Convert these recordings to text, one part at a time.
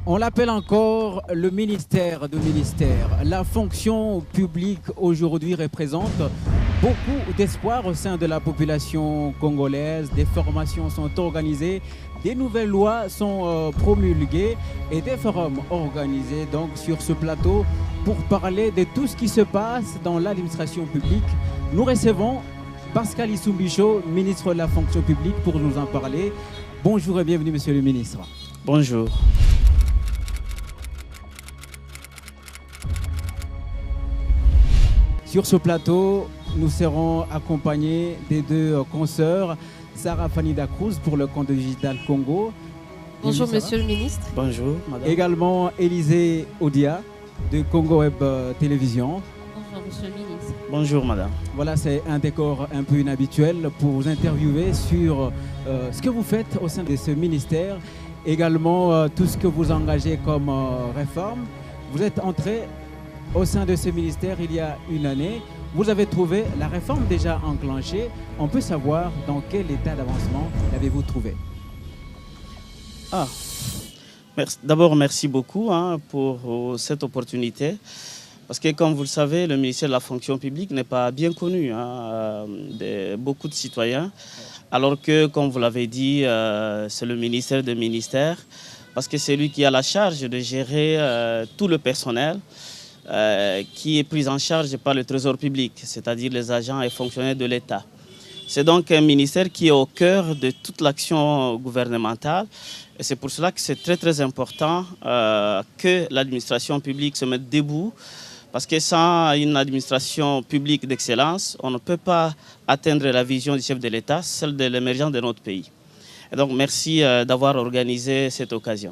On l'appelle encore le ministère de ministères. La fonction publique aujourd'hui représente beaucoup d'espoir au sein de la population congolaise. Des formations sont organisées, des nouvelles lois sont promulguées et des forums organisés donc sur ce plateau pour parler de tout ce qui se passe dans l'administration publique. Nous recevons Pascal Issou-Mbicho, ministre de la fonction publique, pour nous en parler. Bonjour et bienvenue, monsieur le ministre. Bonjour. Sur ce plateau, nous serons accompagnés des deux consoeurs, Sarah Fanida Cruz pour le compte Digital Congo. Bonjour monsieur le ministre. Bonjour madame. Également Élisée Odia de Congo Web Télévision. Bonjour monsieur le ministre. Bonjour madame. Voilà, c'est un décor un peu inhabituel pour vous interviewer sur ce que vous faites au sein de ce ministère. Également tout ce que vous engagez comme réforme. Vous êtes entré au sein de ce ministère il y a une année. Vous avez trouvé la réforme déjà enclenchée. On peut savoir dans quel état d'avancement l'avez-vous trouvé? D'abord, merci beaucoup pour cette opportunité. Parce que comme vous le savez, le ministère de la fonction publique n'est pas bien connu de beaucoup de citoyens. Alors que, comme vous l'avez dit, c'est le ministère des ministères. Parce que c'est lui qui a la charge de gérer tout le personnel qui est pris en charge par le Trésor public, c'est-à-dire les agents et fonctionnaires de l'État. C'est donc un ministère qui est au cœur de toute l'action gouvernementale. Et c'est pour cela que c'est très important que l'administration publique se mette debout. Parce que sans une administration publique d'excellence, on ne peut pas atteindre la vision du chef de l'État, celle de l'émergence de notre pays. Et donc merci d'avoir organisé cette occasion.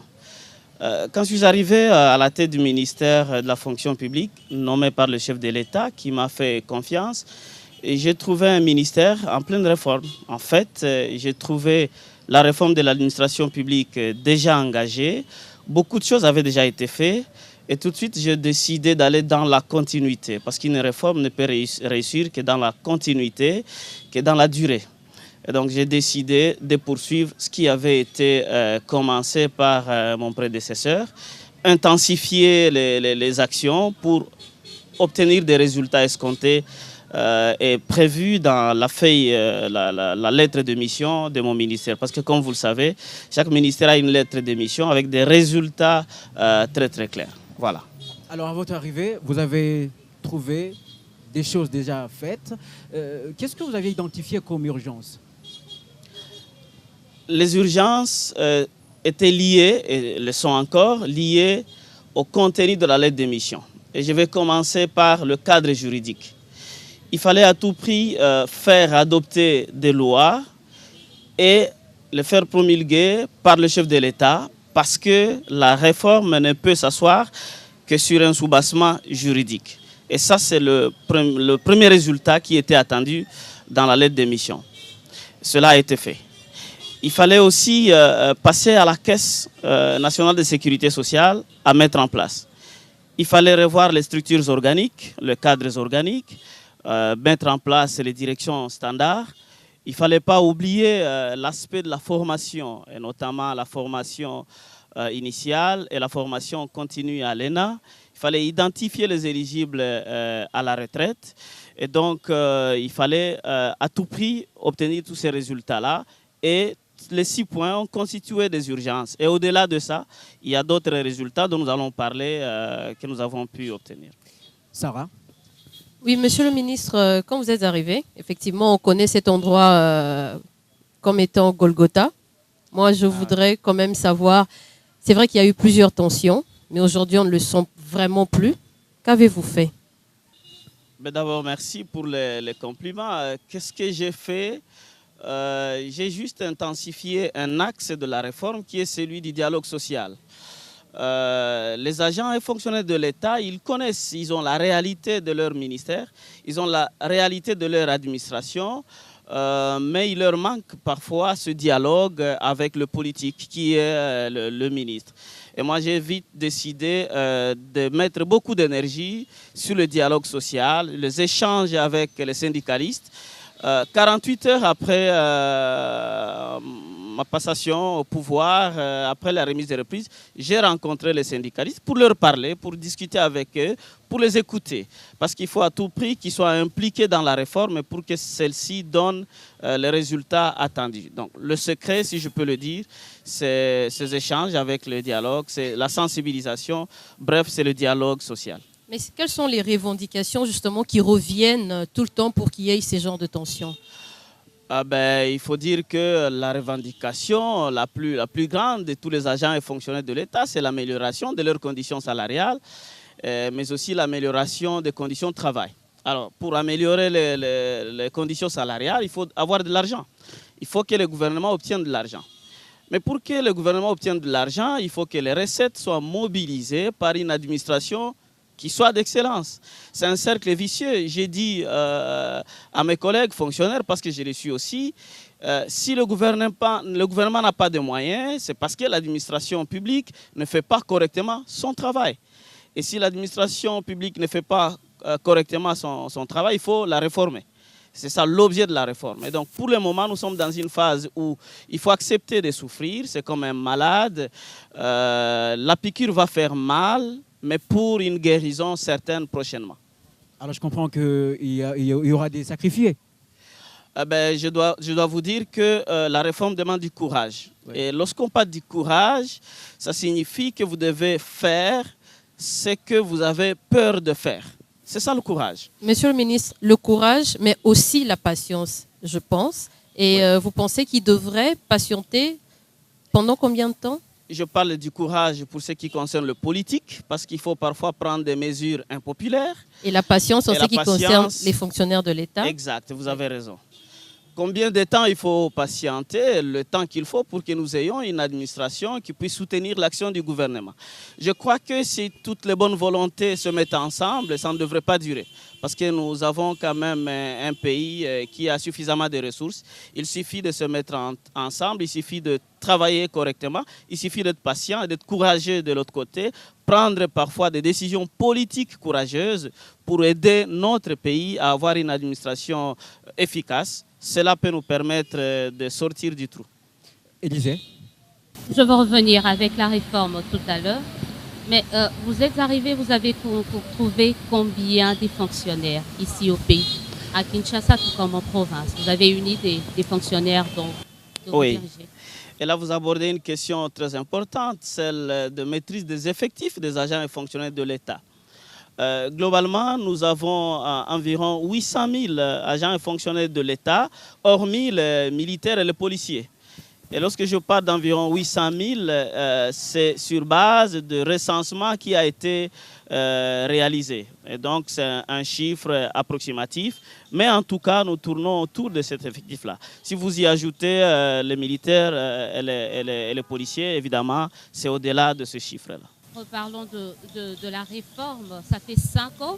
Quand je suis arrivé à la tête du ministère de la fonction publique, nommé par le chef de l'État, qui m'a fait confiance, j'ai trouvé un ministère en pleine réforme. En fait, j'ai trouvé la réforme de l'administration publique déjà engagée. Beaucoup de choses avaient déjà été faites. Et tout de suite, j'ai décidé d'aller dans la continuité. Parce qu'une réforme ne peut réussir que dans la continuité, que dans la durée. Et donc j'ai décidé de poursuivre ce qui avait été commencé par mon prédécesseur, intensifier les actions pour obtenir des résultats escomptés et prévus dans la feuille, la lettre de mission de mon ministère. Parce que comme vous le savez, chaque ministère a une lettre de mission avec des résultats très clairs. Voilà. Alors à votre arrivée, vous avez trouvé des choses déjà faites. Qu'est-ce que vous avez identifié comme urgence? Les urgences étaient liées, et le sont encore, liées au contenu de la lettre de mission. Et je vais commencer par le cadre juridique. Il fallait à tout prix faire adopter des lois et les faire promulguer par le chef de l'État parce que la réforme ne peut s'asseoir que sur un soubassement juridique. Et ça, c'est le premier résultat qui était attendu dans la lettre de mission. Cela a été fait. Il fallait aussi passer à la Caisse nationale de sécurité sociale à mettre en place. Il fallait revoir les structures organiques, les cadres organiques, mettre en place les directions standards. Il ne fallait pas oublier l'aspect de la formation, et notamment la formation initiale et la formation continue à l'ENA. Il fallait identifier les éligibles à la retraite. Et donc, il fallait à tout prix obtenir tous ces résultats-là. Et les 6 points ont constitué des urgences. Et au-delà de ça, il y a d'autres résultats dont nous allons parler que nous avons pu obtenir. Sarah? Oui, monsieur le ministre, quand vous êtes arrivé, effectivement, on connaît cet endroit comme étant Golgotha. Moi, je voudrais quand même savoir, c'est vrai qu'il y a eu plusieurs tensions, mais aujourd'hui, on ne le sent vraiment plus. Qu'avez-vous fait? D'abord, merci pour les compliments. Qu'est-ce que j'ai fait? J'ai juste intensifié un axe de la réforme qui est celui du dialogue social. Les agents et fonctionnaires de l'État, ils connaissent, ils ont la réalité de leur ministère, ils ont la réalité de leur administration, mais il leur manque parfois ce dialogue avec le politique qui est le ministre. Et moi, j'ai vite décidé de mettre beaucoup d'énergie sur le dialogue social, les échanges avec les syndicalistes. 48 heures après ma passation au pouvoir, après la remise des reprises, j'ai rencontré les syndicalistes pour leur parler, pour discuter avec eux, pour les écouter. Parce qu'il faut à tout prix qu'ils soient impliqués dans la réforme pour que celle-ci donne les résultats attendus. Donc le secret, si je peux le dire, c'est ces échanges avec le dialogue, c'est la sensibilisation, bref, c'est le dialogue social. Mais quelles sont les revendications justement qui reviennent tout le temps pour qu'il y ait ces genres de tensions? Il faut dire que la revendication la plus grande de tous les agents et fonctionnaires de l'État, c'est l'amélioration de leurs conditions salariales, mais aussi l'amélioration des conditions de travail. Alors, pour améliorer les conditions salariales, il faut avoir de l'argent. Il faut que le gouvernement obtienne de l'argent. Mais pour que le gouvernement obtienne de l'argent, il faut que les recettes soient mobilisées par une administration qui soit d'excellence. C'est un cercle vicieux. J'ai dit à mes collègues fonctionnaires, parce que je les suis aussi, si le gouvernement n'a pas de moyens, c'est parce que l'administration publique ne fait pas correctement son travail. Et si l'administration publique ne fait pas correctement son travail, il faut la réformer. C'est ça l'objet de la réforme. Et donc, pour le moment, nous sommes dans une phase où il faut accepter de souffrir. C'est comme un malade. La piqûre va faire mal, mais pour une guérison certaine prochainement. Alors je comprends qu'il y aura des sacrifiés. Je dois vous dire que la réforme demande du courage. Oui. Et lorsqu'on parle du courage, ça signifie que vous devez faire ce que vous avez peur de faire. C'est ça le courage. Monsieur le ministre, le courage, mais aussi la patience, je pense. Et oui. Vous pensez qu'il devrait patienter pendant combien de temps? Je parle du courage pour ce qui concerne le politique, parce qu'il faut parfois prendre des mesures impopulaires. Et la patience en ce qui concerne les fonctionnaires de l'État. Exact, vous avez raison. Combien de temps il faut patienter? Le temps qu'il faut pour que nous ayons une administration qui puisse soutenir l'action du gouvernement. Je crois que si toutes les bonnes volontés se mettent ensemble, ça ne devrait pas durer. Parce que nous avons quand même un pays qui a suffisamment de ressources. Il suffit de se mettre ensemble, il suffit de travailler correctement, il suffit d'être patient et d'être courageux de l'autre côté, prendre parfois des décisions politiques courageuses pour aider notre pays à avoir une administration efficace. Cela peut nous permettre de sortir du trou. Élisée? Je vais revenir avec la réforme tout à l'heure. Mais vous êtes arrivé, vous avez trouvé combien de fonctionnaires ici au pays? À Kinshasa, tout comme en province. Vous avez une idée des fonctionnaires dont vous dirigez? Et là, vous abordez une question très importante, celle de maîtrise des effectifs des agents et fonctionnaires de l'État. Globalement, nous avons environ 800 000 agents et fonctionnaires de l'État, hormis les militaires et les policiers. Et lorsque je parle d'environ 800 000, c'est sur base de recensement qui a été réalisé. Et donc, c'est un chiffre approximatif. Mais en tout cas, nous tournons autour de cet effectif-là. Si vous y ajoutez les militaires et les policiers, évidemment, c'est au-delà de ce chiffre-là. Reparlons de la réforme. Ça fait 5 ans.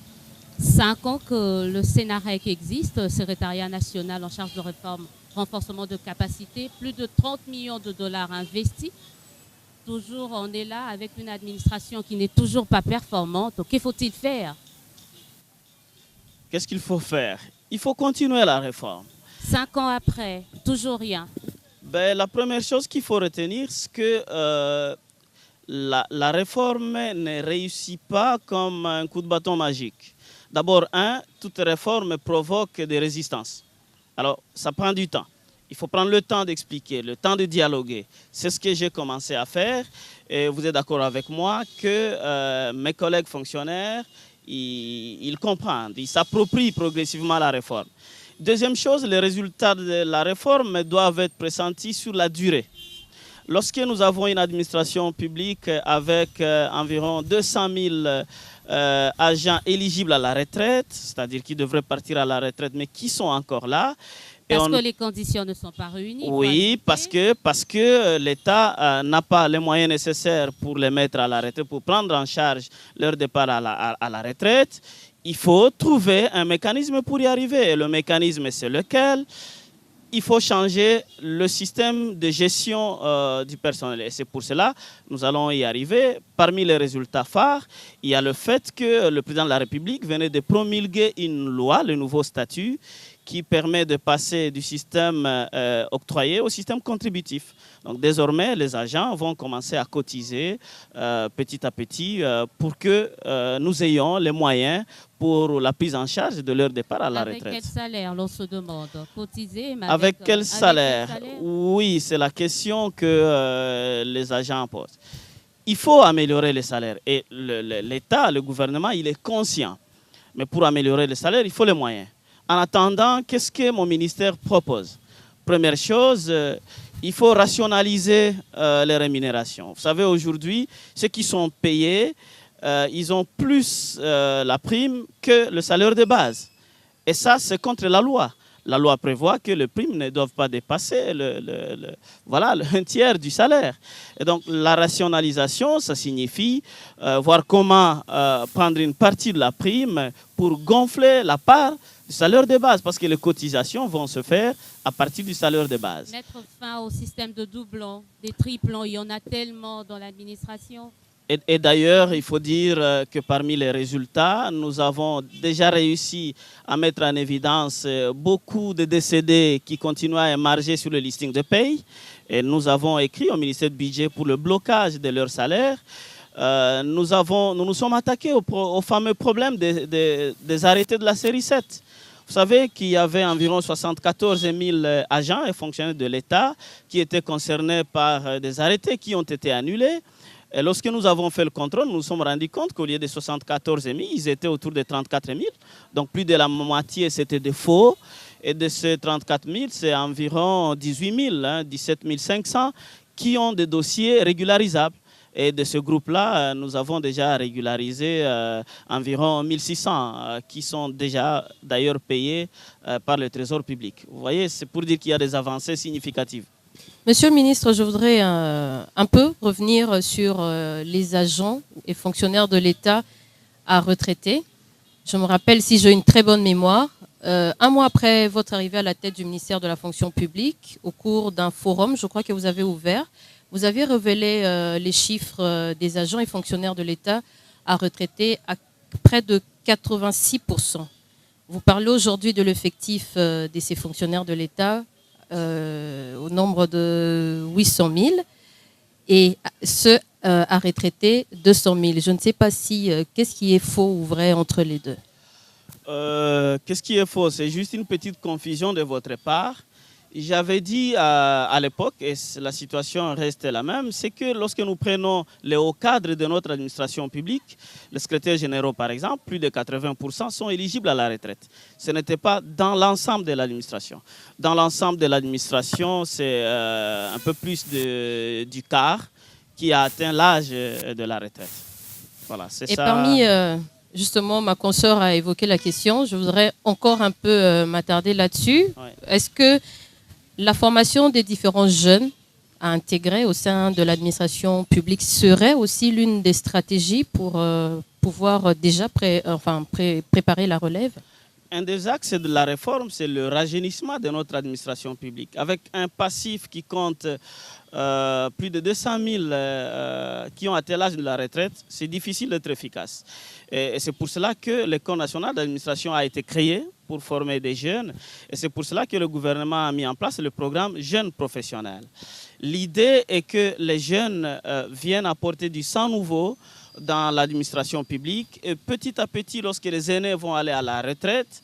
5 ans que le Sénarec existe, le Secrétariat national en charge de réforme, renforcement de capacité, plus de 30 millions de dollars investis. Toujours, on est là avec une administration qui n'est toujours pas performante. Que faut-il faire? Qu'est-ce qu'il faut faire? Il faut continuer la réforme. 5 ans après, toujours rien. La première chose qu'il faut retenir, c'est que la réforme ne réussit pas comme un coup de bâton magique. D'abord, toute réforme provoque des résistances. Alors, ça prend du temps. Il faut prendre le temps d'expliquer, le temps de dialoguer. C'est ce que j'ai commencé à faire. Et vous êtes d'accord avec moi que mes collègues fonctionnaires, ils comprennent, ils s'approprient progressivement la réforme. Deuxième chose, les résultats de la réforme doivent être pressentis sur la durée. Lorsque nous avons une administration publique avec environ 200 000 agents éligibles à la retraite, c'est-à-dire qui devraient partir à la retraite, mais qui sont encore là. Parce que les conditions ne sont pas réunies. Oui, parce que l'État n'a pas les moyens nécessaires pour les mettre à la retraite, pour prendre en charge leur départ à la retraite. Il faut trouver un mécanisme pour y arriver. Et le mécanisme, c'est lequel? Il faut changer le système de gestion du personnel. Et c'est pour cela que nous allons y arriver. Parmi les résultats phares, il y a le fait que le président de la République venait de promulguer une loi, le nouveau statut, qui permet de passer du système octroyé au système contributif. Donc désormais, les agents vont commencer à cotiser petit à petit pour que nous ayons les moyens pour la prise en charge de leur départ à la retraite. Avec quel salaire, l'on se demande? Cotiser, mais avec quel salaire? Avec quel salaire? Oui, c'est la question que les agents posent. Il faut améliorer les salaires et l'État, le gouvernement, il est conscient. Mais pour améliorer les salaires, il faut les moyens. En attendant, qu'est-ce que mon ministère propose? Première chose, il faut rationaliser les rémunérations. Vous savez, aujourd'hui, ceux qui sont payés, ils ont plus la prime que le salaire de base. Et ça, c'est contre la loi. La loi prévoit que les primes ne doivent pas dépasser un tiers du salaire. Et donc, la rationalisation, ça signifie voir comment prendre une partie de la prime pour gonfler la part du salaire de base, parce que les cotisations vont se faire à partir du salaire de base. Mettre fin au système de doublons, des triplons, il y en a tellement dans l'administration. Et d'ailleurs, il faut dire que parmi les résultats, nous avons déjà réussi à mettre en évidence beaucoup de décédés qui continuent à émarger sur le listing de paye. Et nous avons écrit au ministère du Budget pour le blocage de leurs salaires. Nous nous sommes attaqués au fameux problème des arrêtés de la série 7. Vous savez qu'il y avait environ 74 000 agents et fonctionnaires de l'État qui étaient concernés par des arrêtés qui ont été annulés. Et lorsque nous avons fait le contrôle, nous nous sommes rendus compte qu'au lieu de 74 000, ils étaient autour de 34 000. Donc plus de la moitié, c'était des faux. Et de ces 34 000, c'est environ 18 000, 17 500 qui ont des dossiers régularisables. Et de ce groupe-là, nous avons déjà régularisé environ 1600 qui sont déjà d'ailleurs payés par le Trésor public. Vous voyez, c'est pour dire qu'il y a des avancées significatives. Monsieur le ministre, je voudrais un peu revenir sur les agents et fonctionnaires de l'État à retraiter. Je me rappelle, si j'ai une très bonne mémoire, un mois après votre arrivée à la tête du ministère de la fonction publique, au cours d'un forum, je crois que vous avez ouvert, vous avez révélé les chiffres des agents et fonctionnaires de l'État à retraiter à près de 86%. Vous parlez aujourd'hui de l'effectif de ces fonctionnaires de l'État au nombre de 800 000 et ceux à retraiter 200 000. Je ne sais pas si qu'est-ce qui est faux ou vrai entre les deux. Qu'est-ce qui est faux? C'est juste une petite confusion de votre part. J'avais dit à l'époque, et la situation reste la même, c'est que lorsque nous prenons les hauts cadres de notre administration publique, les secrétaires généraux par exemple, plus de 80% sont éligibles à la retraite. Ce n'était pas dans l'ensemble de l'administration. Dans l'ensemble de l'administration, c'est un peu plus du quart qui a atteint l'âge de la retraite. Voilà, c'est ça. Et parmi, justement, ma consoeur a évoqué la question, je voudrais encore un peu m'attarder là-dessus. Ouais. Est-ce que la formation des différents jeunes à intégrer au sein de l'administration publique serait aussi l'une des stratégies pour pouvoir déjà préparer la relève? Un des axes de la réforme, c'est le rajeunissement de notre administration publique. Avec un passif qui compte plus de 200 000 qui ont atteint l'âge de la retraite, c'est difficile d'être efficace. Et c'est pour cela que l'École nationale d'administration a été créée pour former des jeunes. Et c'est pour cela que le gouvernement a mis en place le programme Jeunes Professionnels. L'idée est que les jeunes viennent apporter du sang nouveau dans l'administration publique. Et petit à petit, lorsque les aînés vont aller à la retraite,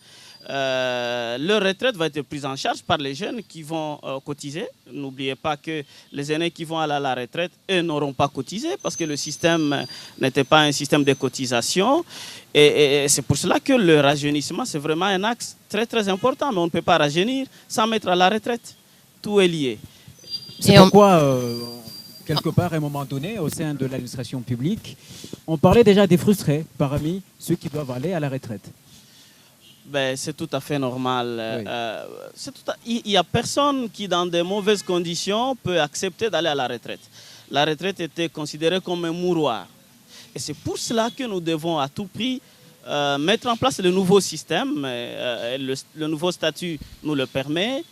leur retraite va être prise en charge par les jeunes qui vont cotiser. N'oubliez pas que les aînés qui vont aller à la retraite, eux, n'auront pas cotisé parce que le système n'était pas un système de cotisation. Et c'est pour cela que le rajeunissement, c'est vraiment un axe très, très important. Mais on ne peut pas rajeunir sans mettre à la retraite. Tout est lié. C'est pourquoi, quelque part, à un moment donné, au sein de l'administration publique, on parlait déjà des frustrés parmi ceux qui doivent aller à la retraite. Ben, c'est tout à fait normal. Oui. Il n'y a personne qui, dans de mauvaises conditions, peut accepter d'aller à la retraite. La retraite était considérée comme un mouroir. Et c'est pour cela que nous devons à tout prix mettre en place le nouveau système. Le nouveau statut nous le permet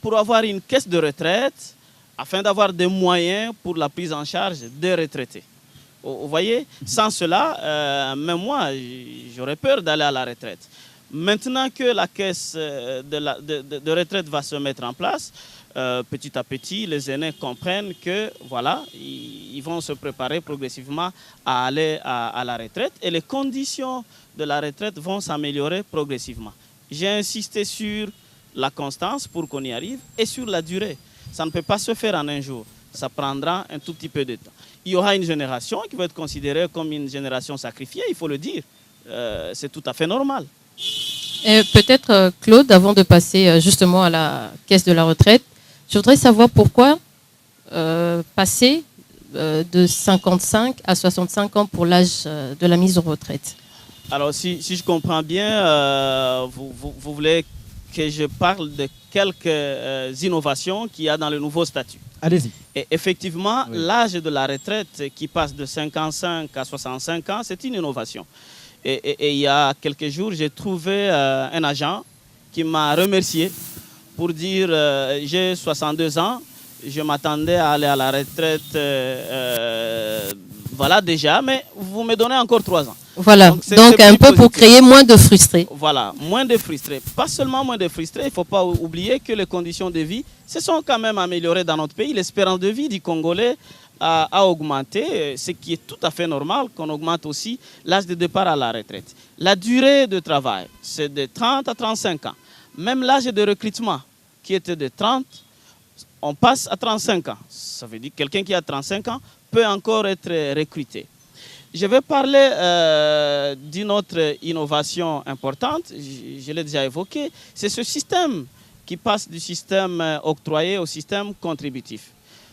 pour avoir une caisse de retraite afin d'avoir des moyens pour la prise en charge des retraités. Vous voyez, sans cela, même moi, j'aurais peur d'aller à la retraite. Maintenant que la caisse de retraite va se mettre en place, petit à petit, les aînés comprennent que voilà, ils vont se préparer progressivement à aller à la retraite et les conditions de la retraite vont s'améliorer progressivement. J'ai insisté sur la constance pour qu'on y arrive et sur la durée. Ça ne peut pas se faire en un jour. Ça prendra un tout petit peu de temps. Il y aura une génération qui va être considérée comme une génération sacrifiée, il faut le dire. C'est tout à fait normal. Peut-être, Claude, avant de passer justement à la caisse de la retraite, je voudrais savoir pourquoi passer de 55 à 65 ans pour l'âge de la mise en retraite. Alors, si je comprends bien, vous voulez que je parle de quelques innovations qu'il y a dans le nouveau statut. Allez-y. Et effectivement, Oui. l'âge de la retraite qui passe de 55 à 65 ans, c'est une innovation. Et il y a quelques jours, j'ai trouvé un agent qui m'a remercié pour dire j'ai 62 ans, je m'attendais à aller à la retraite voilà déjà, mais vous me donnez encore 3 ans. Voilà, donc un peu pour créer moins de frustrés. Voilà, moins de frustrés. Pas seulement moins de frustrés, il ne faut pas oublier que les conditions de vie se sont quand même améliorées dans notre pays. L'espérance de vie du Congolais a augmenté, ce qui est tout à fait normal qu'on augmente aussi l'âge de départ à la retraite. La durée de travail, c'est de 30 à 35 ans. Même l'âge de recrutement, qui était de 30, on passe à 35 ans. Ça veut dire que quelqu'un qui a 35 ans peut encore être recruté. Je vais parler d'une autre innovation importante, je l'ai déjà évoqué, c'est ce système qui passe du système octroyé au système contributif.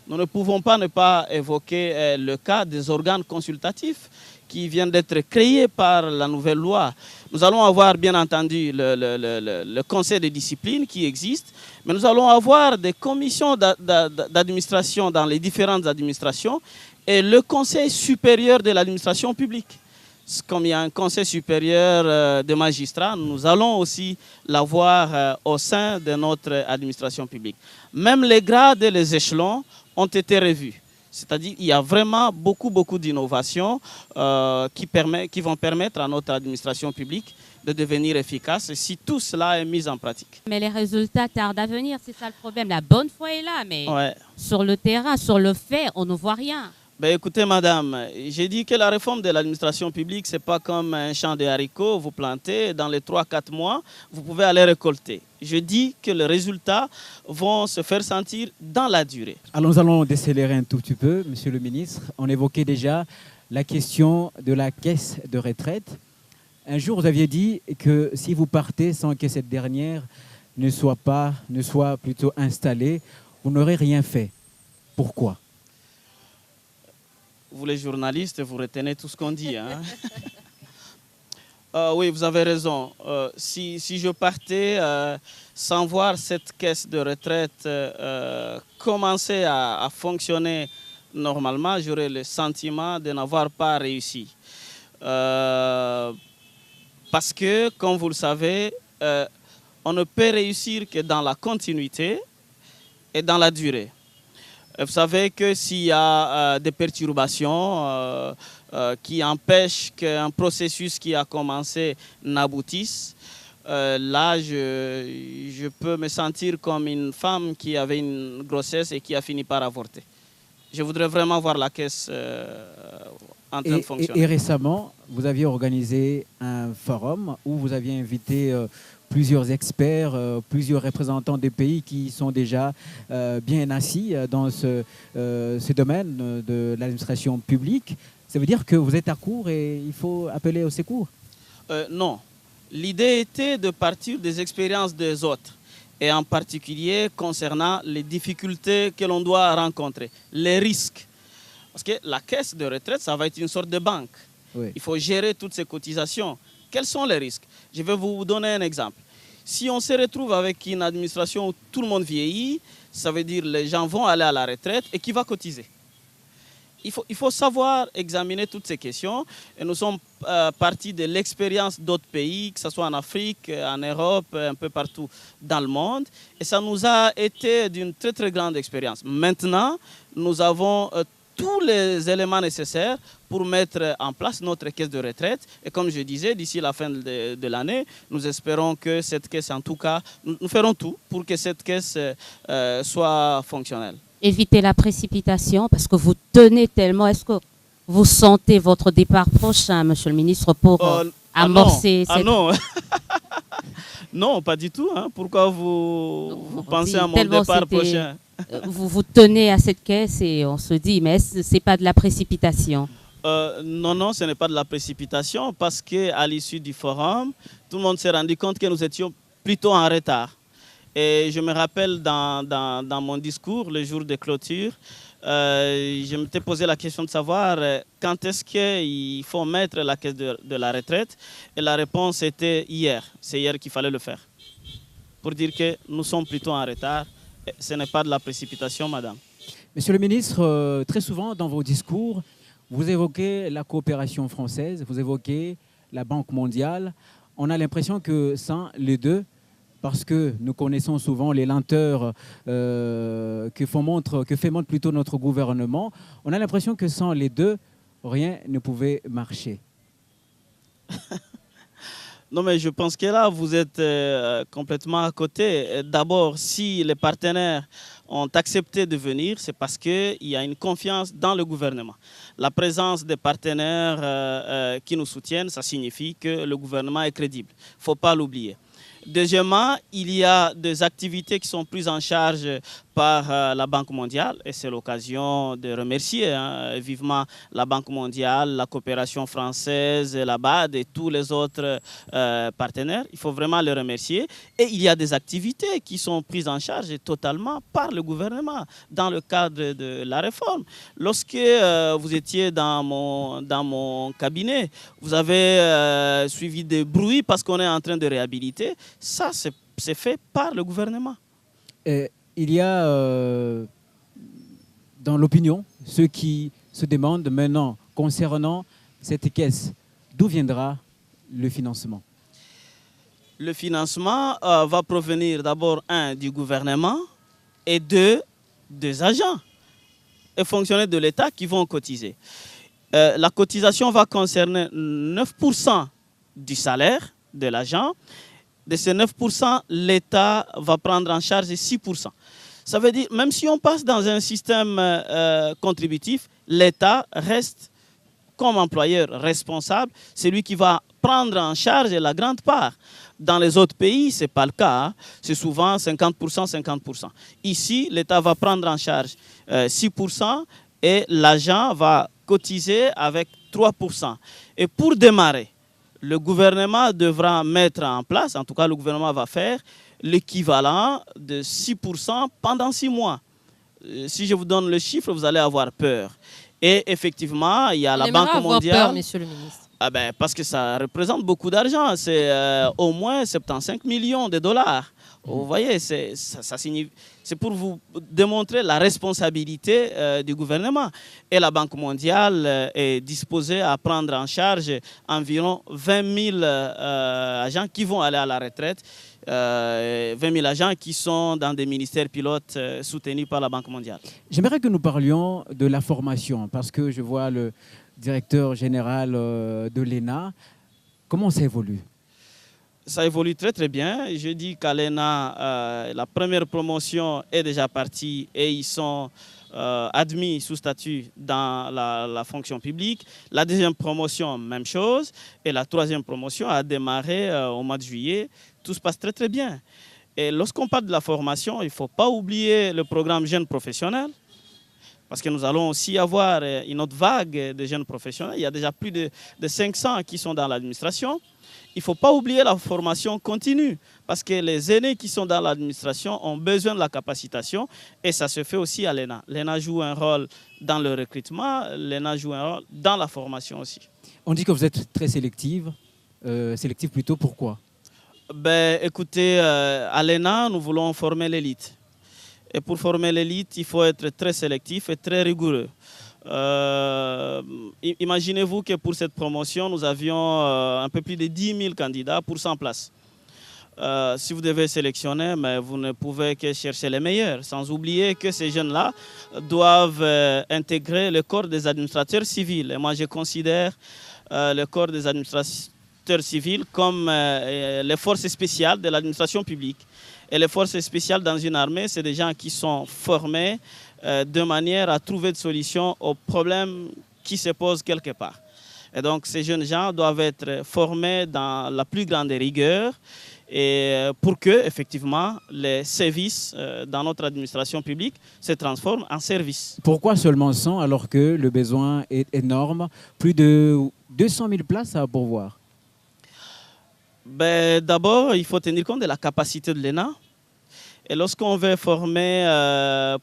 Nous ne pouvons pas ne pas évoquer le cas des organes consultatifs qui viennent d'être créés par la nouvelle loi. Nous allons avoir bien entendu le conseil de discipline qui existe, mais nous allons avoir des commissions d'administration dans les différentes administrations et le conseil supérieur de l'administration publique. Comme il y a un conseil supérieur des magistrats, nous allons aussi l'avoir au sein de notre administration publique. Même les grades et les échelons ont été revus. C'est-à-dire qu'il y a vraiment beaucoup d'innovations qui vont permettre à notre administration publique de devenir efficace si tout cela est mis en pratique. Mais les résultats tardent à venir, c'est ça le problème. La bonne foi est là, mais Ouais. sur le terrain, sur le fait, on ne voit rien. Ben écoutez, madame, j'ai dit que la réforme de l'administration publique, ce n'est pas comme un champ de haricots, vous plantez, dans les 3-4 mois, vous pouvez aller récolter. Je dis que les résultats vont se faire sentir dans la durée. Alors nous allons décélérer un tout petit peu, monsieur le ministre. On évoquait déjà la question de la caisse de retraite. Un jour, vous aviez dit que si vous partez sans que cette dernière ne soit plutôt installée, vous n'aurez rien fait. Pourquoi ? Vous les journalistes, vous retenez tout ce qu'on dit. Hein? Oui, vous avez raison. Si je partais sans voir cette caisse de retraite commencer à fonctionner normalement, j'aurais le sentiment de n'avoir pas réussi. Parce que, comme vous le savez, on ne peut réussir que dans la continuité et dans la durée. Vous savez que s'il y a des perturbations qui empêchent qu'un processus qui a commencé n'aboutisse, là, je peux me sentir comme une femme qui avait une grossesse et qui a fini par avorter. Je voudrais vraiment voir la caisse en train de fonctionner. Et récemment, vous aviez organisé un forum où vous aviez invité plusieurs experts, plusieurs représentants des pays qui sont déjà bien assis dans ce domaine de l'administration publique. Ça veut dire que vous êtes à court et il faut appeler au secours? Non. L'idée était de partir des expériences des autres, et en particulier concernant les difficultés que l'on doit rencontrer, les risques. Parce que la caisse de retraite, ça va être une sorte de banque. Oui. Il faut gérer toutes ces cotisations. Quels sont les risques? Je vais vous donner un exemple. Si on se retrouve avec une administration où tout le monde vieillit, ça veut dire que les gens vont aller à la retraite et qui va cotiser? Il faut savoir examiner toutes ces questions. Et nous sommes partis de l'expérience d'autres pays, que ce soit en Afrique, en Europe, un peu partout dans le monde. Et ça nous a été d'une très grande expérience. Maintenant, nous avons tous les éléments nécessaires pour mettre en place notre caisse de retraite. Et comme je disais, d'ici la fin de l'année, nous espérons que cette caisse, en tout cas, nous ferons tout pour que cette caisse soit fonctionnelle. Évitez la précipitation parce que vous tenez tellement. Est-ce que vous sentez votre départ prochain, Monsieur le ministre, pour amorcer cette... non. Non, pas du tout. Hein. Pourquoi vous pensez à mon départ prochain? Vous tenez à cette caisse et on se dit, mais ce n'est pas de la précipitation? Non, ce n'est pas de la précipitation parce qu'à l'issue du forum, tout le monde s'est rendu compte que nous étions plutôt en retard. Et je me rappelle dans mon discours, le jour de clôture, je m'étais posé la question de savoir quand est-ce qu'il faut mettre la caisse de la retraite. Et la réponse était hier. C'est hier qu'il fallait le faire. Pour dire que nous sommes plutôt en retard. Et ce n'est pas de la précipitation, madame. Monsieur le ministre, très souvent dans vos discours, vous évoquez la coopération française, vous évoquez la Banque mondiale. On a l'impression que sans les deux, parce que nous connaissons souvent les lenteurs que fait montre plutôt notre gouvernement, on a l'impression que sans les deux, rien ne pouvait marcher. Non, mais je pense que là, vous êtes complètement à côté. D'abord, si les partenaires ont accepté de venir, c'est parce qu'il y a une confiance dans le gouvernement. La présence des partenaires qui nous soutiennent, ça signifie que le gouvernement est crédible. Il ne faut pas l'oublier. Deuxièmement, il y a des activités qui sont prises en charge par la Banque mondiale et c'est l'occasion de remercier vivement la Banque mondiale, la coopération française, la BAD et tous les autres partenaires. Il faut vraiment les remercier. Et il y a des activités qui sont prises en charge totalement par le gouvernement dans le cadre de la réforme. Lorsque vous étiez dans mon cabinet, vous avez suivi des bruits parce qu'on est en train de réhabiliter. Ça, c'est fait par le gouvernement. Il y a dans l'opinion ceux qui se demandent maintenant concernant cette caisse, d'où viendra le financement? Le financement va provenir d'abord, du gouvernement et des agents et fonctionnaires de l'État qui vont cotiser. La cotisation va concerner 9% du salaire de l'agent. De ces 9%, l'État va prendre en charge 6%. Ça veut dire, même si on passe dans un système contributif, l'État reste comme employeur responsable. C'est lui qui va prendre en charge la grande part. Dans les autres pays, ce n'est pas le cas. Hein. C'est souvent 50%, 50%. Ici, l'État va prendre en charge 6% et l'agent va cotiser avec 3%. Et pour démarrer, le gouvernement devra mettre en place, en tout cas le gouvernement va faire, l'équivalent de 6% pendant 6 mois. Si je vous donne le chiffre, vous allez avoir peur. Et effectivement, il y a la Banque mondiale. Peur, monsieur le ministre. Ah ben, parce que ça représente beaucoup d'argent. C'est au moins 75 millions de dollars. Vous voyez, c'est pour vous démontrer la responsabilité du gouvernement. Et la Banque mondiale est disposée à prendre en charge environ 20 000 agents qui vont aller à la retraite. 20 000 agents qui sont dans des ministères pilotes soutenus par la Banque mondiale. J'aimerais que nous parlions de la formation, parce que je vois le directeur général de l'ENA. Comment ça évolue? Ça évolue très très bien. Je dis qu'à l'ENA, la première promotion est déjà partie et ils sont admis sous statut dans la fonction publique. La deuxième promotion, même chose. Et la troisième promotion a démarré au mois de juillet. Tout se passe très très bien. Et lorsqu'on parle de la formation, il ne faut pas oublier le programme Jeunes Professionnels. Parce que nous allons aussi avoir une autre vague de jeunes professionnels. Il y a déjà plus de 500 qui sont dans l'administration. Il ne faut pas oublier la formation continue, parce que les aînés qui sont dans l'administration ont besoin de la capacitation et ça se fait aussi à l'ENA. L'ENA joue un rôle dans le recrutement, l'ENA joue un rôle dans la formation aussi. On dit que vous êtes très sélective. Sélective plutôt, pourquoi? Ben, écoutez, à l'ENA, nous voulons former l'élite. Et pour former l'élite, il faut être très sélectif et très rigoureux. Imaginez-vous que pour cette promotion, nous avions un peu plus de 10 000 candidats pour 100 places. Si vous devez sélectionner, mais vous ne pouvez que chercher les meilleurs, sans oublier que ces jeunes-là doivent intégrer le corps des administrateurs civils. Et moi, je considère le corps des administrateurs civils comme les forces spéciales de l'administration publique. Et les forces spéciales dans une armée, c'est des gens qui sont formés de manière à trouver des solutions aux problèmes qui se posent quelque part. Et donc, ces jeunes gens doivent être formés dans la plus grande rigueur et pour que, effectivement, les services dans notre administration publique se transforment en services. Pourquoi seulement 100 alors que le besoin est énorme? Plus de 200 000 places à pourvoir. Ben, d'abord, il faut tenir compte de la capacité de l'ENA. Et lorsqu'on veut former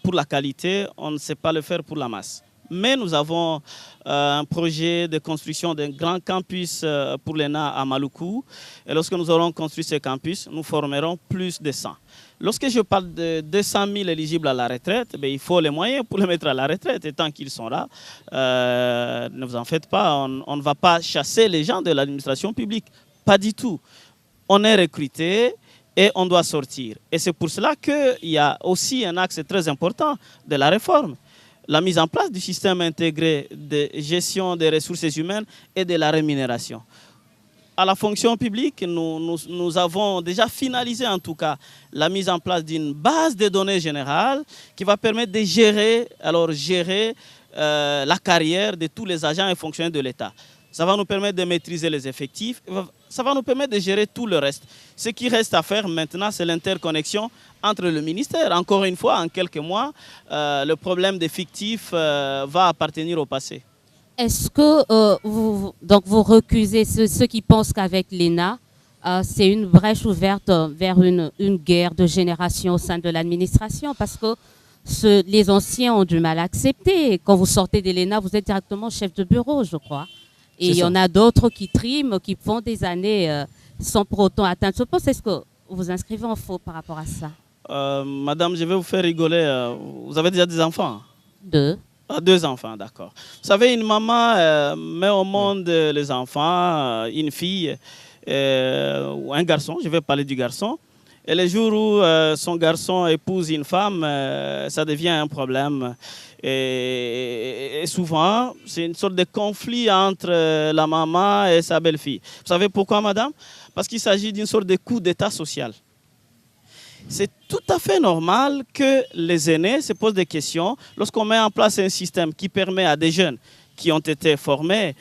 pour la qualité, on ne sait pas le faire pour la masse. Mais nous avons un projet de construction d'un grand campus pour l'ENA à Maluku. Et lorsque nous aurons construit ce campus, nous formerons plus de 100. Lorsque je parle de 200 000 éligibles à la retraite, ben, il faut les moyens pour les mettre à la retraite. Et tant qu'ils sont là, ne vous en faites pas, on ne va pas chasser les gens de l'administration publique. Pas du tout. On est recruté et on doit sortir. Et c'est pour cela qu'il y a aussi un axe très important de la réforme. La mise en place du système intégré de gestion des ressources humaines et de la rémunération. À la fonction publique, nous avons déjà finalisé en tout cas la mise en place d'une base de données générale qui va permettre de gérer la carrière de tous les agents et fonctionnaires de l'État. Ça va nous permettre de maîtriser les effectifs, ça va nous permettre de gérer tout le reste. Ce qui reste à faire maintenant, c'est l'interconnexion entre le ministère. Encore une fois, en quelques mois, le problème des fictifs va appartenir au passé. Est-ce que vous recusez ceux qui pensent qu'avec l'ENA, c'est une brèche ouverte vers une guerre de génération au sein de l'administration? Parce que les anciens ont du mal à accepter. Quand vous sortez de l'ENA, vous êtes directement chef de bureau, je crois. Et il y en a d'autres qui triment, qui font des années sans pour autant atteindre ce poste. Est-ce que vous vous inscrivez en faux par rapport à ça? Madame, je vais vous faire rigoler. Vous avez déjà des enfants? 2. 2 enfants, d'accord. Vous savez, une maman met au monde les enfants, une fille ou un garçon, je vais parler du garçon. Et le jour où son garçon épouse une femme, ça devient un problème. Et souvent, c'est une sorte de conflit entre la maman et sa belle-fille. Vous savez pourquoi, madame? Parce qu'il s'agit d'une sorte de coup d'état social. C'est tout à fait normal que les aînés se posent des questions lorsqu'on met en place un système qui permet à des jeunes qui ont été formés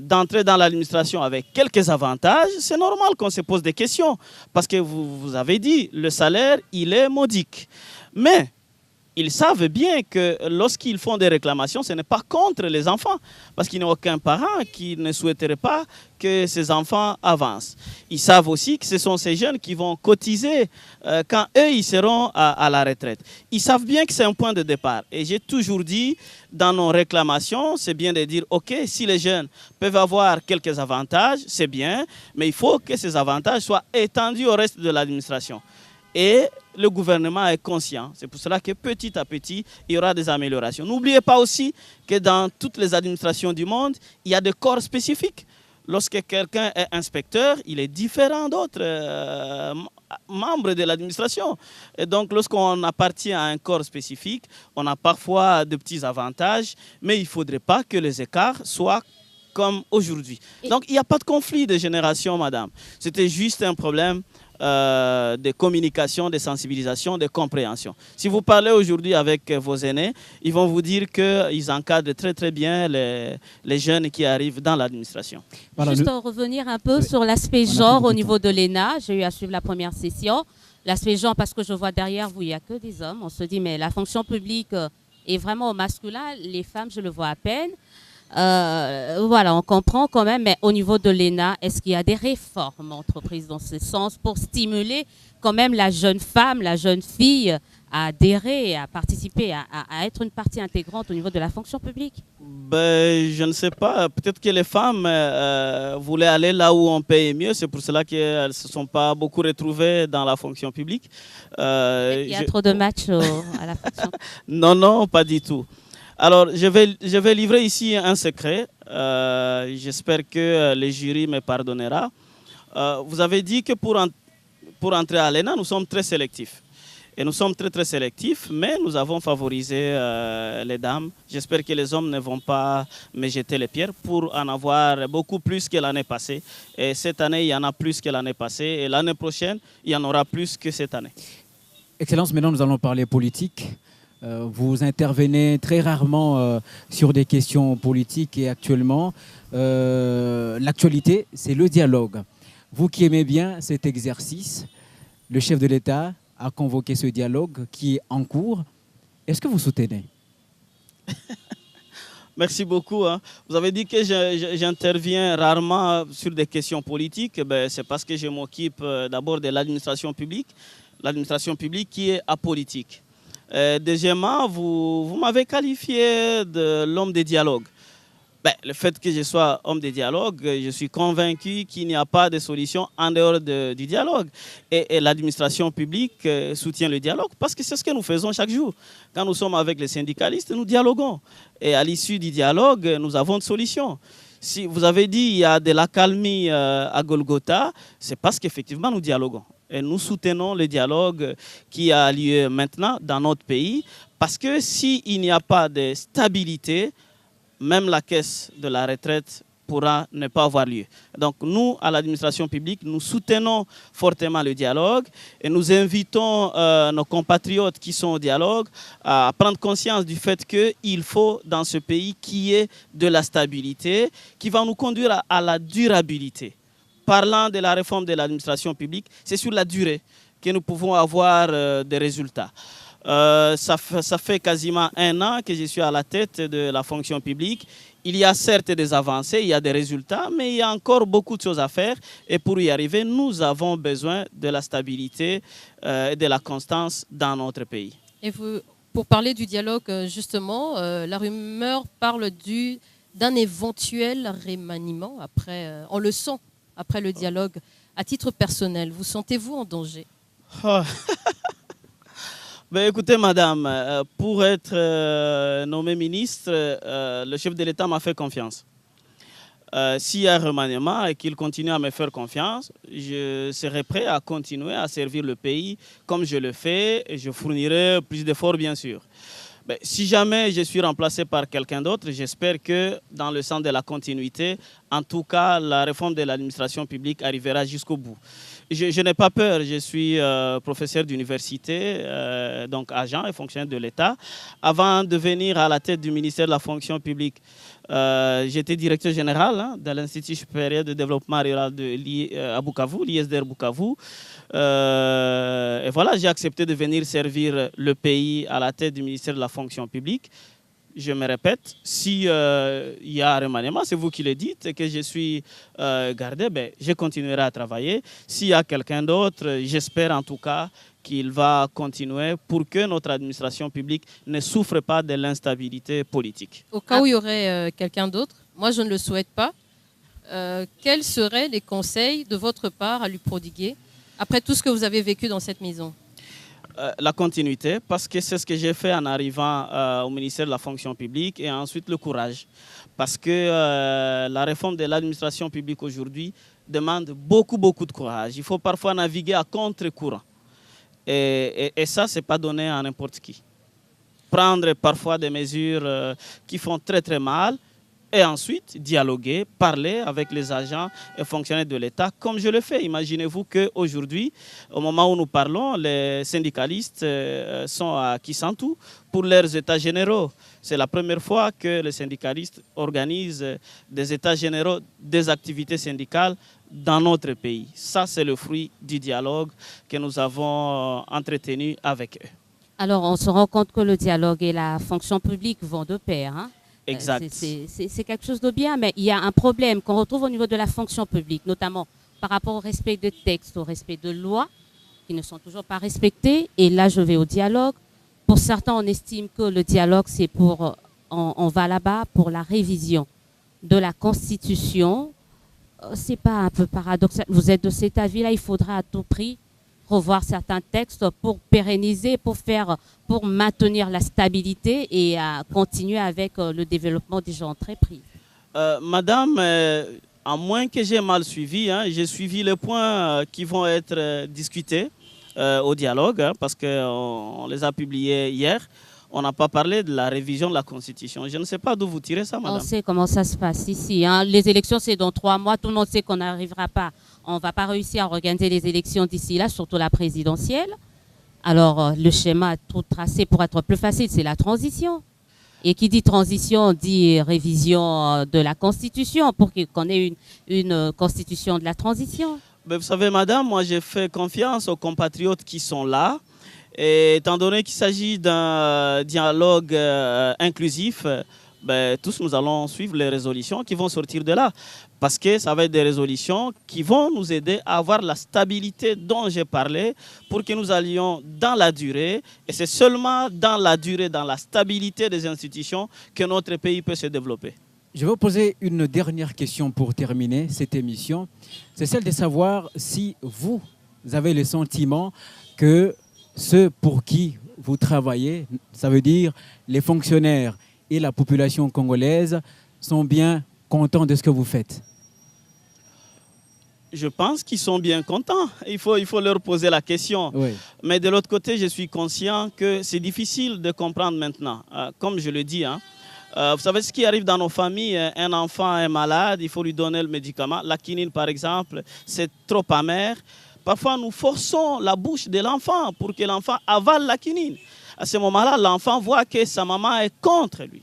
d'entrer dans l'administration avec quelques avantages. C'est normal qu'on se pose des questions parce que vous avez dit, le salaire, il est modique. Mais ils savent bien que lorsqu'ils font des réclamations, ce n'est pas contre les enfants, parce qu'il n'y a aucun parent qui ne souhaiterait pas que ses enfants avancent. Ils savent aussi que ce sont ces jeunes qui vont cotiser quand eux, ils seront à la retraite. Ils savent bien que c'est un point de départ. Et j'ai toujours dit, dans nos réclamations, c'est bien de dire, OK, si les jeunes peuvent avoir quelques avantages, c'est bien, mais il faut que ces avantages soient étendus au reste de l'administration. Et le gouvernement est conscient. C'est pour cela que petit à petit, il y aura des améliorations. N'oubliez pas aussi que dans toutes les administrations du monde, il y a des corps spécifiques. Lorsque quelqu'un est inspecteur, il est différent d'autres membres de l'administration. Et donc, lorsqu'on appartient à un corps spécifique, on a parfois de petits avantages, mais il ne faudrait pas que les écarts soient comme aujourd'hui. Donc, il n'y a pas de conflit de génération, madame. C'était juste un problème de communication, de sensibilisation, de compréhension. Si vous parlez aujourd'hui avec vos aînés, ils vont vous dire qu'ils encadrent très très bien les jeunes qui arrivent dans l'administration. Voilà, juste en revenir un peu sur l'aspect genre au niveau de l'ENA, j'ai eu à suivre la première session. L'aspect genre, parce que je vois derrière vous, il n'y a que des hommes. On se dit, mais la fonction publique est vraiment au masculin. Les femmes, je le vois à peine. Voilà, on comprend quand même, mais au niveau de l'ENA, est-ce qu'il y a des réformes entreprises dans ce sens pour stimuler quand même la jeune femme, la jeune fille à adhérer, à participer, à être une partie intégrante au niveau de la fonction publique? Ben, je ne sais pas. Peut-être que les femmes voulaient aller là où on paye mieux. C'est pour cela qu'elles ne se sont pas beaucoup retrouvées dans la fonction publique. Il y a trop de matchs à la fonction. Non, non, pas du tout. Alors, je vais livrer ici un secret. J'espère que le jury me pardonnera. Vous avez dit que pour pour entrer à l'ENA, nous sommes très sélectifs. Et nous sommes très très sélectifs, mais nous avons favorisé les dames. J'espère que les hommes ne vont pas me jeter les pierres pour en avoir beaucoup plus que l'année passée. Et cette année, il y en a plus que l'année passée. Et l'année prochaine, il y en aura plus que cette année. Excellence, maintenant nous allons parler politique. Vous intervenez très rarement sur des questions politiques et actuellement, l'actualité, c'est le dialogue. Vous qui aimez bien cet exercice, le chef de l'État a convoqué ce dialogue qui est en cours. Est-ce que vous soutenez? Merci beaucoup. Vous avez dit que j'interviens rarement sur des questions politiques. C'est parce que je m'occupe d'abord de l'administration publique qui est apolitique. Deuxièmement, vous m'avez qualifié de l'homme de dialogue. Le fait que je sois homme de dialogue, je suis convaincu qu'il n'y a pas de solution en dehors du dialogue. Et l'administration publique soutient le dialogue parce que c'est ce que nous faisons chaque jour. Quand nous sommes avec les syndicalistes, nous dialoguons. Et à l'issue du dialogue, nous avons une solution. Si vous avez dit qu'il y a de l'accalmie à Golgotha, c'est parce qu'effectivement nous dialoguons. Et nous soutenons le dialogue qui a lieu maintenant dans notre pays parce que s'il n'y a pas de stabilité, même la caisse de la retraite pourra ne pas avoir lieu. Donc nous, à l'administration publique, nous soutenons fortement le dialogue et nous invitons nos compatriotes qui sont au dialogue à prendre conscience du fait qu'il faut dans ce pays qu'il y ait de la stabilité qui va nous conduire à la durabilité. Parlant de la réforme de l'administration publique, c'est sur la durée que nous pouvons avoir des résultats. Ça fait quasiment 1 an que je suis à la tête de la fonction publique. Il y a certes des avancées, il y a des résultats, mais il y a encore beaucoup de choses à faire. Et pour y arriver, nous avons besoin de la stabilité et de la constance dans notre pays. Et pour parler du dialogue, justement, la rumeur parle d'un éventuel remaniement. On le sent après le dialogue. À titre personnel, vous sentez-vous en danger? Écoutez, madame, pour être nommé ministre, le chef de l'État m'a fait confiance. S'il y a un remaniement et qu'il continue à me faire confiance, je serai prêt à continuer à servir le pays comme je le fais et je fournirai plus d'efforts, bien sûr. Si jamais je suis remplacé par quelqu'un d'autre, j'espère que dans le sens de la continuité, en tout cas, la réforme de l'administration publique arrivera jusqu'au bout. Je n'ai pas peur, je suis professeur d'université, donc agent et fonctionnaire de l'État. Avant de venir à la tête du ministère de la fonction publique, j'étais directeur général de l'Institut supérieur de développement rural à Bukavu, l'ISDR Bukavu. Et voilà, j'ai accepté de venir servir le pays à la tête du ministère de la fonction publique. Je me répète, s'il y a un remaniement, c'est vous qui le dites, et que je suis gardé, je continuerai à travailler. S'il y a quelqu'un d'autre, j'espère en tout cas qu'il va continuer pour que notre administration publique ne souffre pas de l'instabilité politique. Au cas où il y aurait quelqu'un d'autre, moi je ne le souhaite pas, quels seraient les conseils de votre part à lui prodiguer après tout ce que vous avez vécu dans cette maison? La continuité, parce que c'est ce que j'ai fait en arrivant au ministère de la fonction publique, et ensuite le courage. Parce que la réforme de l'administration publique aujourd'hui demande beaucoup de courage. Il faut parfois naviguer à contre-courant. Et ça, ce n'est pas donné à n'importe qui. Prendre parfois des mesures qui font très mal, et ensuite dialoguer, parler avec les agents et fonctionnaires de l'État, comme je le fais. Imaginez-vous qu'aujourd'hui, au moment où nous parlons, les syndicalistes sont à Kisantu pour leurs états généraux. C'est la première fois que les syndicalistes organisent des états généraux des activités syndicales dans notre pays. Ça, c'est le fruit du dialogue que nous avons entretenu avec eux. Alors, on se rend compte que le dialogue et la fonction publique vont de pair, hein? Exact. C'est quelque chose de bien, mais il y a un problème qu'on retrouve au niveau de la fonction publique, notamment par rapport au respect de textes, au respect de lois qui ne sont toujours pas respectées. Et là, je vais au dialogue. Pour certains, on estime que le dialogue, c'est pour... On va là-bas pour la révision de la Constitution. C'est pas un peu paradoxal? Vous êtes de cet avis-là, il faudra à tout prix revoir certains textes pour pérenniser, pour maintenir la stabilité et continuer avec le développement des entreprises. Madame, À moins que j'ai mal suivi, hein, j'ai suivi les points qui vont être discutés au dialogue, hein, parce qu'on les a publiés hier. On n'a pas parlé de la révision de la Constitution. Je ne sais pas d'où vous tirez ça, madame. On sait comment ça se passe ici, hein. Les élections, c'est dans 3 mois. Tout le monde sait qu'on n'arrivera pas. On ne va pas réussir à organiser les élections d'ici là, surtout la présidentielle. Alors, le schéma tout tracé pour être plus facile, c'est la transition. Et qui dit transition dit révision de la Constitution pour qu'on ait une Constitution de la transition. Mais vous savez, madame, moi, j'ai fait confiance aux compatriotes qui sont là. Et étant donné qu'il s'agit d'un dialogue inclusif, tous nous allons suivre les résolutions qui vont sortir de là. Parce que ça va être des résolutions qui vont nous aider à avoir la stabilité dont j'ai parlé pour que nous allions dans la durée. Et c'est seulement dans la durée, dans la stabilité des institutions que notre pays peut se développer. Je vais vous poser une dernière question pour terminer cette émission. C'est celle de savoir si vous avez le sentiment que ceux pour qui vous travaillez, ça veut dire les fonctionnaires et la population congolaise, sont bien contents de ce que vous faites. Je pense qu'ils sont bien contents. Il faut leur poser la question. Oui. Mais de l'autre côté, je suis conscient que c'est difficile de comprendre maintenant. Comme je le dis, hein, vous savez ce qui arrive dans nos familles, un enfant est malade, il faut lui donner le médicament. La quinine, par exemple, c'est trop amer. Parfois, nous forçons la bouche de l'enfant pour que l'enfant avale la quinine. À ce moment-là, l'enfant voit que sa maman est contre lui.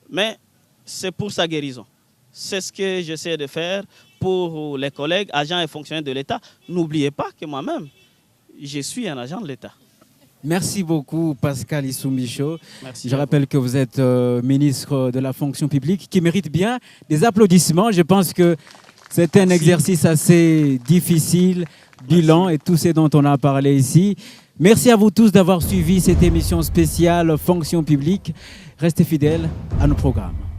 Mais c'est pour sa guérison. C'est ce que j'essaie de faire pour les collègues, agents et fonctionnaires de l'État. N'oubliez pas que moi-même, je suis un agent de l'État. Merci beaucoup, Pascal Issou-Michaud. Merci. Je rappelle que vous êtes ministre de la fonction publique qui mérite bien des applaudissements. Je pense que c'est un exercice assez difficile, bilan et tout ce dont on a parlé ici. Merci à vous tous d'avoir suivi cette émission spéciale Fonction publique. Restez fidèles à nos programmes.